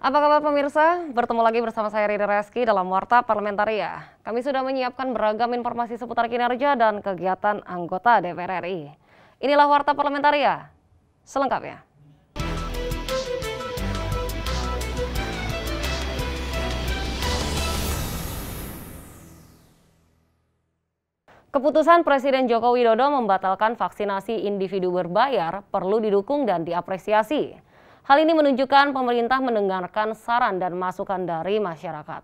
Apa kabar pemirsa? Bertemu lagi bersama saya Rida Reski dalam Warta Parlamentaria. Kami sudah menyiapkan beragam informasi seputar kinerja dan kegiatan anggota DPR RI. Inilah Warta Parlamentaria selengkapnya. Keputusan Presiden Joko Widodo membatalkan vaksinasi individu berbayar perlu didukung dan diapresiasi. Hal ini menunjukkan pemerintah mendengarkan saran dan masukan dari masyarakat.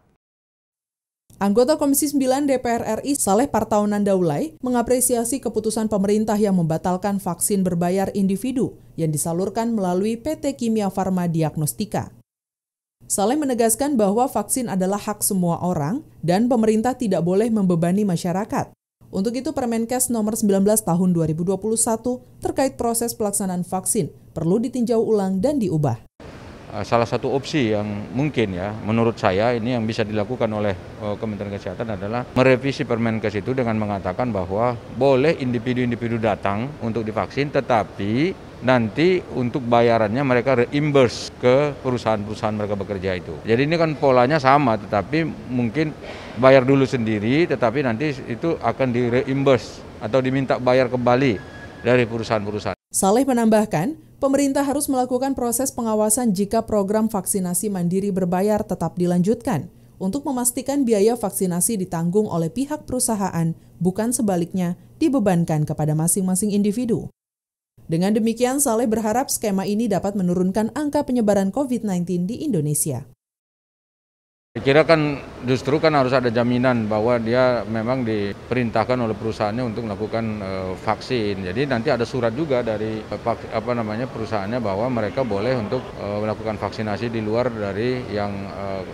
Anggota Komisi 9 DPR RI Saleh Partaunan Daulay mengapresiasi keputusan pemerintah yang membatalkan vaksin berbayar individu yang disalurkan melalui PT Kimia Farma Diagnostika. Saleh menegaskan bahwa vaksin adalah hak semua orang dan pemerintah tidak boleh membebani masyarakat. Untuk itu Permenkes nomor 19 tahun 2021 terkait proses pelaksanaan vaksin perlu ditinjau ulang dan diubah. Salah satu opsi yang mungkin menurut saya ini yang bisa dilakukan oleh Kementerian Kesehatan adalah merevisi Permenkes itu dengan mengatakan bahwa boleh individu-individu datang untuk divaksin, tetapi nanti untuk bayarannya mereka reimburse ke perusahaan-perusahaan mereka bekerja itu. Jadi ini kan polanya sama, tetapi mungkin bayar dulu sendiri, tetapi nanti itu akan di-reimburse atau diminta bayar kembali dari perusahaan-perusahaan. Saleh menambahkan, pemerintah harus melakukan proses pengawasan jika program vaksinasi mandiri berbayar tetap dilanjutkan untuk memastikan biaya vaksinasi ditanggung oleh pihak perusahaan, bukan sebaliknya dibebankan kepada masing-masing individu. Dengan demikian, Saleh berharap skema ini dapat menurunkan angka penyebaran COVID-19 di Indonesia. Saya kira kan justru harus ada jaminan bahwa dia memang diperintahkan oleh perusahaannya untuk melakukan vaksin. Jadi nanti ada surat juga dari perusahaannya bahwa mereka boleh untuk melakukan vaksinasi di luar dari yang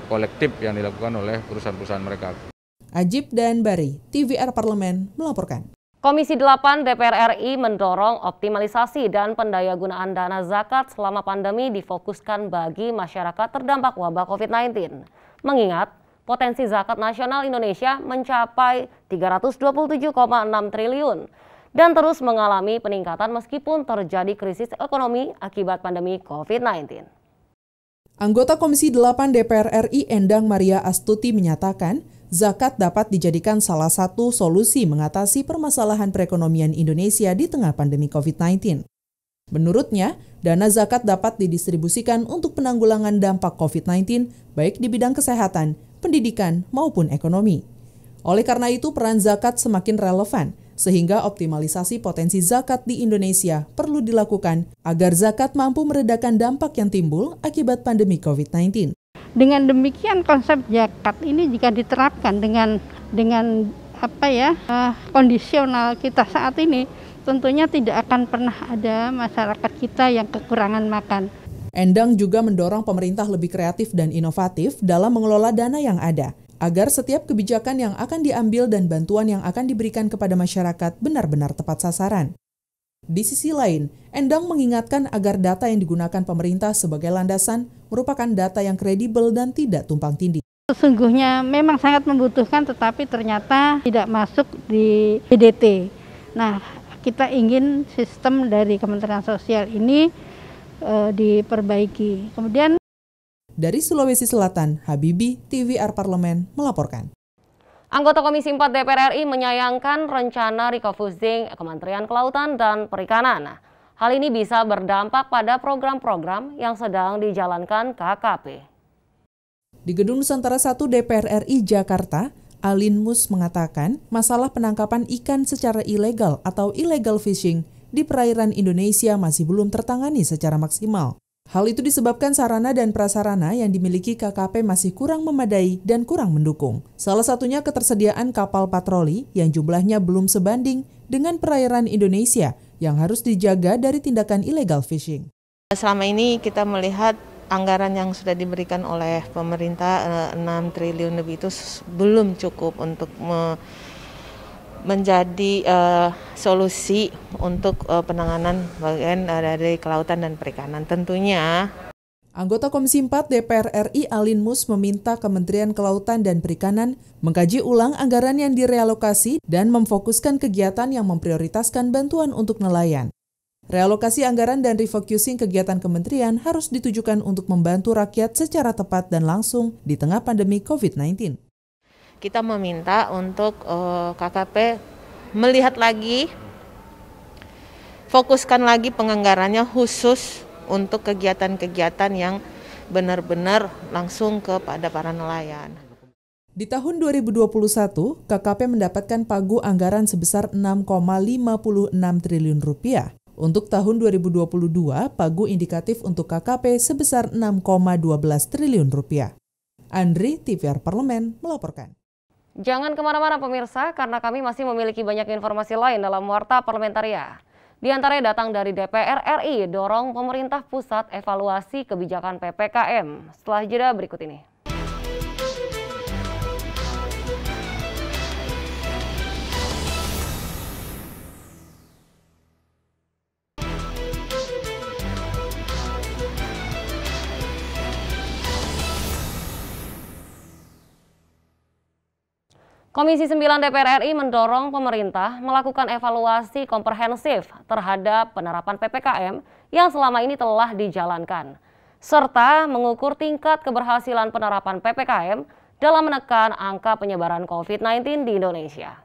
kolektif yang dilakukan oleh perusahaan-perusahaan mereka. Ajib dan Bari, TVR Parlemen melaporkan. Komisi 8 DPR RI mendorong optimalisasi dan pendayagunaan dana zakat selama pandemi difokuskan bagi masyarakat terdampak wabah COVID-19. Mengingat potensi zakat nasional Indonesia mencapai 327,6 triliun dan terus mengalami peningkatan meskipun terjadi krisis ekonomi akibat pandemi COVID-19. Anggota Komisi 8 DPR RI Endang Maria Astuti menyatakan, zakat dapat dijadikan salah satu solusi mengatasi permasalahan perekonomian Indonesia di tengah pandemi COVID-19. Menurutnya, dana zakat dapat didistribusikan untuk penanggulangan dampak COVID-19, baik di bidang kesehatan, pendidikan, maupun ekonomi. Oleh karena itu, peran zakat semakin relevan, sehingga optimalisasi potensi zakat di Indonesia perlu dilakukan agar zakat mampu meredakan dampak yang timbul akibat pandemi COVID-19. Dengan demikian, konsep zakat ini jika diterapkan dengan kondisional kita saat ini, tentunya tidak akan pernah ada masyarakat kita yang kekurangan makan. Endang juga mendorong pemerintah lebih kreatif dan inovatif dalam mengelola dana yang ada, agar setiap kebijakan yang akan diambil dan bantuan yang akan diberikan kepada masyarakat benar-benar tepat sasaran. Di sisi lain, Endang mengingatkan agar data yang digunakan pemerintah sebagai landasan merupakan data yang kredibel dan tidak tumpang tindih. Sesungguhnya memang sangat membutuhkan, tetapi ternyata tidak masuk di PDT. Nah, kita ingin sistem dari Kementerian Sosial ini diperbaiki. Kemudian dari Sulawesi Selatan, Habibi, TVR Parlemen melaporkan. Anggota Komisi 4 DPR RI menyayangkan rencana refocusing Kementerian Kelautan dan Perikanan. Hal ini bisa berdampak pada program-program yang sedang dijalankan KKP. Di Gedung Nusantara 1 DPR RI Jakarta, Alin Mus mengatakan masalah penangkapan ikan secara ilegal atau illegal fishing di perairan Indonesia masih belum tertangani secara maksimal. Hal itu disebabkan sarana dan prasarana yang dimiliki KKP masih kurang memadai dan kurang mendukung. Salah satunya ketersediaan kapal patroli yang jumlahnya belum sebanding dengan perairan Indonesia yang harus dijaga dari tindakan illegal fishing. Selama ini kita melihat anggaran yang sudah diberikan oleh pemerintah 6 triliun lebih itu belum cukup untuk menjadi solusi untuk penanganan bagian dari kelautan dan perikanan. Tentunya Anggota Komisi 4 DPR RI Alin Mus meminta Kementerian Kelautan dan Perikanan mengkaji ulang anggaran yang direalokasi dan memfokuskan kegiatan yang memprioritaskan bantuan untuk nelayan. Realokasi anggaran dan refocusing kegiatan kementerian harus ditujukan untuk membantu rakyat secara tepat dan langsung di tengah pandemi COVID-19. Kita meminta untuk KKP melihat lagi, fokuskan lagi penganggarannya khusus untuk kegiatan-kegiatan yang benar-benar langsung kepada para nelayan. Di tahun 2021, KKP mendapatkan pagu anggaran sebesar 6,56 triliun rupiah. Untuk tahun 2022, pagu indikatif untuk KKP sebesar 6,12 triliun rupiah. Andri, TVR Parlemen, melaporkan. Jangan kemana-mana pemirsa, karena kami masih memiliki banyak informasi lain dalam Warta Parlamentaria. Di antaranya datang dari DPR RI, dorong pemerintah pusat evaluasi kebijakan PPKM. Setelah jeda berikut ini. Komisi 9 DPR RI mendorong pemerintah melakukan evaluasi komprehensif terhadap penerapan PPKM yang selama ini telah dijalankan, serta mengukur tingkat keberhasilan penerapan PPKM dalam menekan angka penyebaran COVID-19 di Indonesia.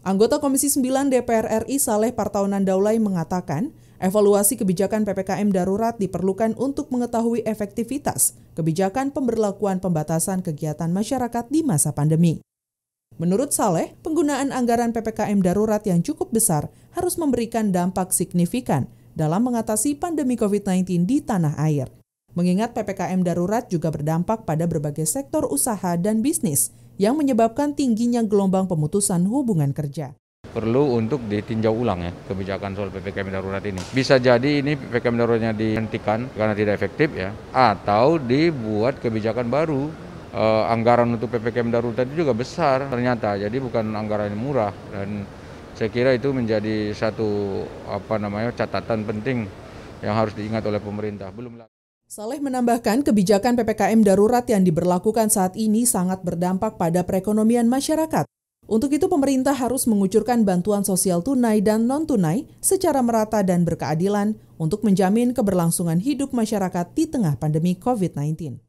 Anggota Komisi 9 DPR RI Saleh Partaunan Daulay mengatakan, evaluasi kebijakan PPKM darurat diperlukan untuk mengetahui efektivitas kebijakan pemberlakuan pembatasan kegiatan masyarakat di masa pandemi. Menurut Saleh, penggunaan anggaran PPKM darurat yang cukup besar harus memberikan dampak signifikan dalam mengatasi pandemi COVID-19 di tanah air. Mengingat PPKM darurat juga berdampak pada berbagai sektor usaha dan bisnis yang menyebabkan tingginya gelombang pemutusan hubungan kerja. Perlu untuk ditinjau ulang ya kebijakan soal PPKM darurat ini. Bisa jadi ini PPKM daruratnya dihentikan karena tidak efektif ya, atau dibuat kebijakan baru. Anggaran untuk PPKM darurat itu juga besar ternyata, jadi bukan anggaran yang murah, dan saya kira itu menjadi satu catatan penting yang harus diingat oleh pemerintah. Saleh menambahkan kebijakan PPKM darurat yang diberlakukan saat ini sangat berdampak pada perekonomian masyarakat. Untuk itu pemerintah harus mengucurkan bantuan sosial tunai dan non-tunai secara merata dan berkeadilan untuk menjamin keberlangsungan hidup masyarakat di tengah pandemi COVID-19.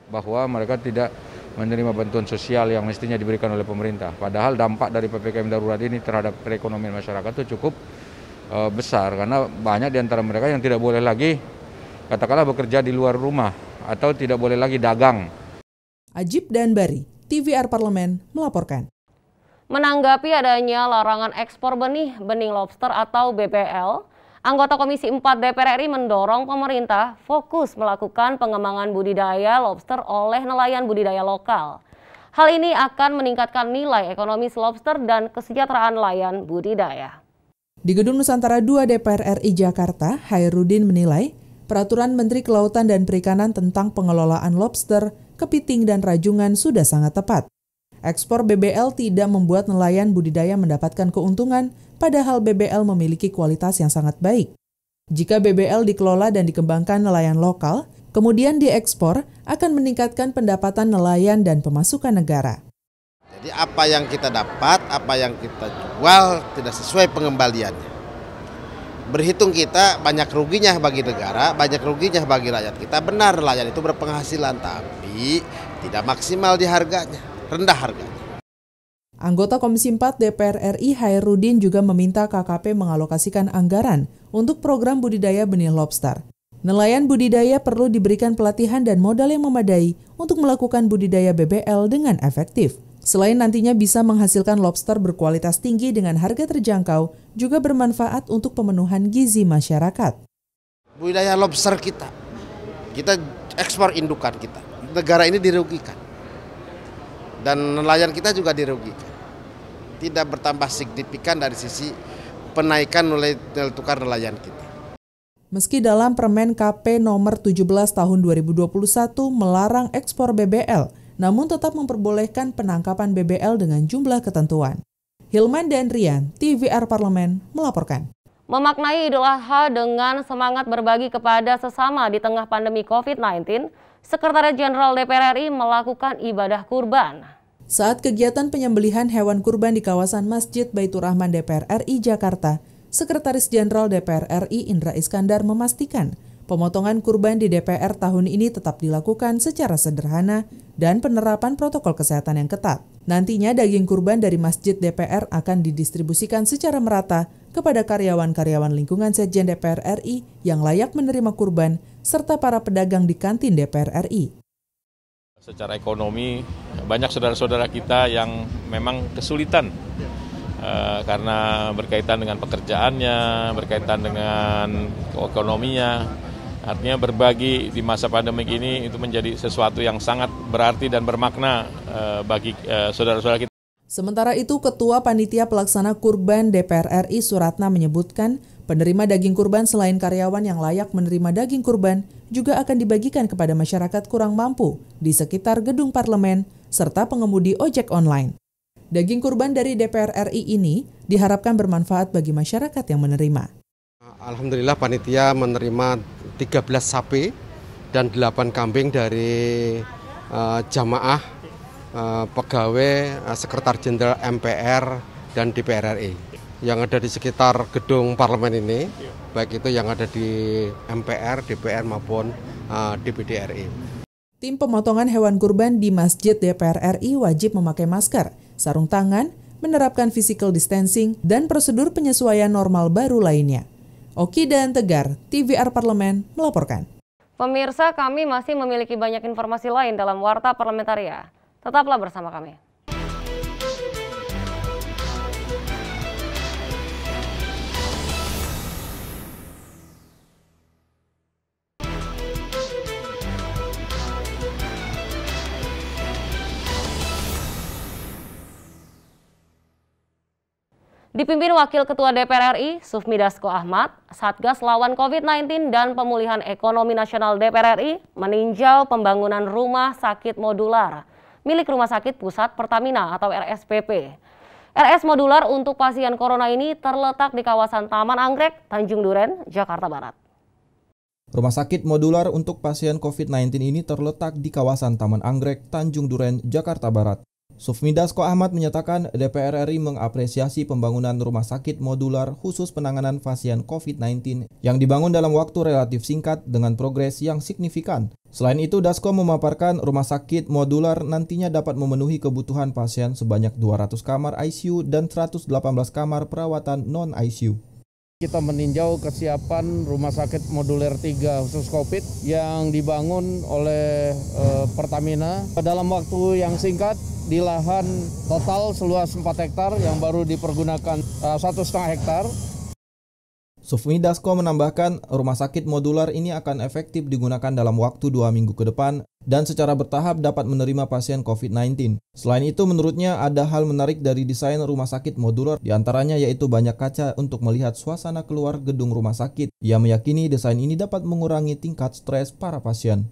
Bahwa mereka tidak menerima bantuan sosial yang mestinya diberikan oleh pemerintah. Padahal dampak dari PPKM darurat ini terhadap perekonomian masyarakat itu cukup besar, karena banyak di antara mereka yang tidak boleh lagi katakanlah bekerja di luar rumah atau tidak boleh lagi dagang. Ajib dan Bari, TVR Parlemen melaporkan. Menanggapi adanya larangan ekspor benih lobster atau BBL, anggota Komisi 4 DPR RI mendorong pemerintah fokus melakukan pengembangan budidaya lobster oleh nelayan budidaya lokal. Hal ini akan meningkatkan nilai ekonomis lobster dan kesejahteraan nelayan budidaya. Di Gedung Nusantara 2 DPR RI Jakarta, Hairudin menilai Peraturan Menteri Kelautan dan Perikanan tentang pengelolaan lobster, kepiting, dan rajungan sudah sangat tepat. Ekspor BBL tidak membuat nelayan budidaya mendapatkan keuntungan, padahal BBL memiliki kualitas yang sangat baik. Jika BBL dikelola dan dikembangkan nelayan lokal, kemudian diekspor, akan meningkatkan pendapatan nelayan dan pemasukan negara. Jadi apa yang kita dapat, apa yang kita jual tidak sesuai pengembaliannya. Berhitung kita banyak ruginya bagi negara, banyak ruginya bagi rakyat kita. Benar nelayan itu berpenghasilan, tapi tidak maksimal di harganya. Rendah harganya. Anggota Komisi 4 DPR RI Hairudin juga meminta KKP mengalokasikan anggaran untuk program budidaya benih lobster. Nelayan budidaya perlu diberikan pelatihan dan modal yang memadai untuk melakukan budidaya BBL dengan efektif. Selain nantinya bisa menghasilkan lobster berkualitas tinggi dengan harga terjangkau, juga bermanfaat untuk pemenuhan gizi masyarakat. Budidaya lobster kita ekspor indukan kita. Negara ini dirugikan. Dan nelayan kita juga dirugikan. Tidak bertambah signifikan dari sisi penaikan nilai tukar nelayan kita. Meski dalam Permen KP nomor 17 tahun 2021 melarang ekspor BBL, namun tetap memperbolehkan penangkapan BBL dengan jumlah ketentuan. Hilman dan Rian, TVR Parlemen melaporkan. Memaknai Idul Adha dengan semangat berbagi kepada sesama di tengah pandemi COVID-19, Sekretariat Jenderal DPR RI melakukan ibadah kurban. Saat kegiatan penyembelihan hewan kurban di kawasan Masjid Baitur Rahman DPR RI Jakarta, Sekretaris Jenderal DPR RI Indra Iskandar memastikan pemotongan kurban di DPR tahun ini tetap dilakukan secara sederhana dan penerapan protokol kesehatan yang ketat. Nantinya daging kurban dari masjid DPR akan didistribusikan secara merata kepada karyawan-karyawan lingkungan Sekjen DPR RI yang layak menerima kurban serta para pedagang di kantin DPR RI. Secara ekonomi, banyak saudara-saudara kita yang memang kesulitan karena berkaitan dengan pekerjaannya, berkaitan dengan ekonominya. Artinya berbagi di masa pandemi ini itu menjadi sesuatu yang sangat berarti dan bermakna bagi saudara-saudara kita. Sementara itu, Ketua Panitia Pelaksana Kurban DPR RI Suratna menyebutkan penerima daging kurban selain karyawan yang layak menerima daging kurban juga akan dibagikan kepada masyarakat kurang mampu di sekitar gedung parlemen serta pengemudi ojek online. Daging kurban dari DPR RI ini diharapkan bermanfaat bagi masyarakat yang menerima. Alhamdulillah panitia menerima 13 sapi dan 8 kambing dari jamaah pegawai Sekretaris Jenderal MPR dan DPR RI yang ada di sekitar gedung parlemen ini, baik itu yang ada di MPR, DPR maupun DPD RI. Tim pemotongan hewan kurban di Masjid DPR RI wajib memakai masker, sarung tangan, menerapkan physical distancing, dan prosedur penyesuaian normal baru lainnya. Oki dan Tegar, TVR Parlemen melaporkan. Pemirsa, kami masih memiliki banyak informasi lain dalam Warta Parlamentaria. Tetaplah bersama kami. Dipimpin Wakil Ketua DPR RI, Sufmi Dasko Ahmad, Satgas lawan COVID-19 dan Pemulihan Ekonomi Nasional DPR RI meninjau pembangunan rumah sakit modular milik Rumah Sakit Pusat Pertamina atau RSPP. RS modular untuk pasien corona ini terletak di kawasan Taman Anggrek, Tanjung Duren, Jakarta Barat. Rumah sakit modular untuk pasien COVID-19 ini terletak di kawasan Taman Anggrek, Tanjung Duren, Jakarta Barat. Sufmi Dasko Ahmad menyatakan DPR RI mengapresiasi pembangunan rumah sakit modular khusus penanganan pasien COVID-19 yang dibangun dalam waktu relatif singkat dengan progres yang signifikan. Selain itu, Dasko memaparkan rumah sakit modular nantinya dapat memenuhi kebutuhan pasien sebanyak 200 kamar ICU dan 118 kamar perawatan non-ICU. Kita meninjau kesiapan Rumah Sakit Moduler 3 khusus COVID yang dibangun oleh Pertamina dalam waktu yang singkat di lahan total seluas 4 hektar yang baru dipergunakan 1,5 hektar. Sufmi Dasko menambahkan rumah sakit modular ini akan efektif digunakan dalam waktu 2 minggu ke depan dan secara bertahap dapat menerima pasien COVID-19. Selain itu, menurutnya ada hal menarik dari desain rumah sakit modular, diantaranya yaitu banyak kaca untuk melihat suasana keluar gedung rumah sakit. Ia meyakini desain ini dapat mengurangi tingkat stres para pasien.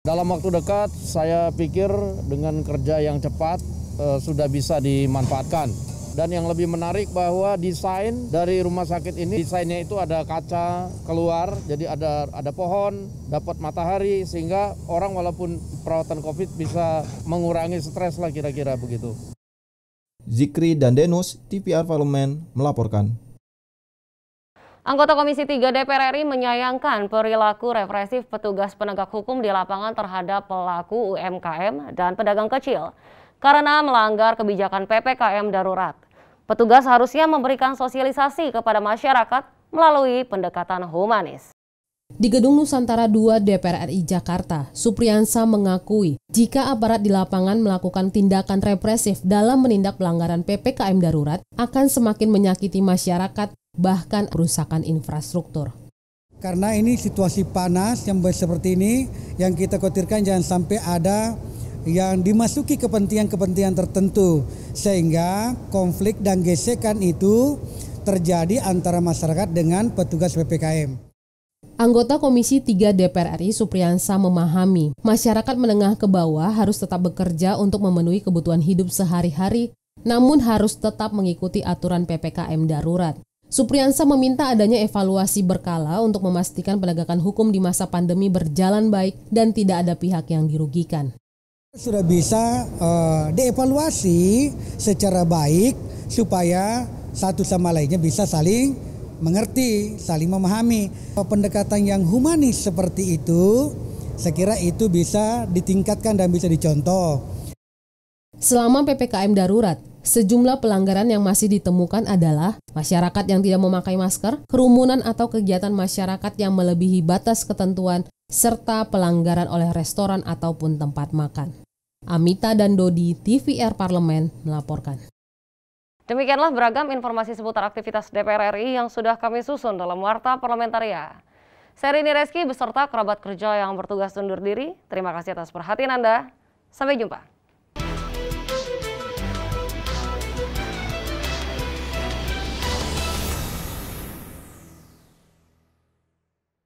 Dalam waktu dekat, saya pikir dengan kerja yang cepat sudah bisa dimanfaatkan. Dan yang lebih menarik bahwa desain dari rumah sakit ini, desainnya itu ada kaca keluar, jadi ada pohon, dapat matahari, sehingga orang walaupun perawatan COVID bisa mengurangi stres lah kira-kira begitu. Zikri dan Denus, TVR Parlemen melaporkan. Anggota Komisi 3 DPR RI menyayangkan perilaku represif petugas penegak hukum di lapangan terhadap pelaku UMKM dan pedagang kecil karena melanggar kebijakan PPKM darurat. Petugas harusnya memberikan sosialisasi kepada masyarakat melalui pendekatan humanis. Di Gedung Nusantara 2 DPR RI Jakarta, Supriyansa mengakui jika aparat di lapangan melakukan tindakan represif dalam menindak pelanggaran PPKM darurat akan semakin menyakiti masyarakat, bahkan kerusakan infrastruktur. Karena ini situasi panas yang seperti ini, yang kita khawatirkan jangan sampai ada yang dimasuki kepentingan-kepentingan tertentu sehingga konflik dan gesekan itu terjadi antara masyarakat dengan petugas PPKM. Anggota Komisi 3 DPR RI Supriyansa memahami masyarakat menengah ke bawah harus tetap bekerja untuk memenuhi kebutuhan hidup sehari-hari, namun harus tetap mengikuti aturan PPKM darurat. Supriyansa meminta adanya evaluasi berkala untuk memastikan penegakan hukum di masa pandemi berjalan baik dan tidak ada pihak yang dirugikan. Sudah bisa dievaluasi secara baik supaya satu sama lainnya bisa saling mengerti, saling memahami. Pendekatan yang humanis seperti itu, saya kira itu bisa ditingkatkan dan bisa dicontoh. Selama PPKM darurat, sejumlah pelanggaran yang masih ditemukan adalah masyarakat yang tidak memakai masker, kerumunan atau kegiatan masyarakat yang melebihi batas ketentuan, serta pelanggaran oleh restoran ataupun tempat makan. Amita dan Dodi, TVR Parlemen, melaporkan. Demikianlah beragam informasi seputar aktivitas DPR RI yang sudah kami susun dalam Warta Parlamentaria. Saya Rini Reski beserta kerabat kerja yang bertugas undur diri. Terima kasih atas perhatian Anda. Sampai jumpa.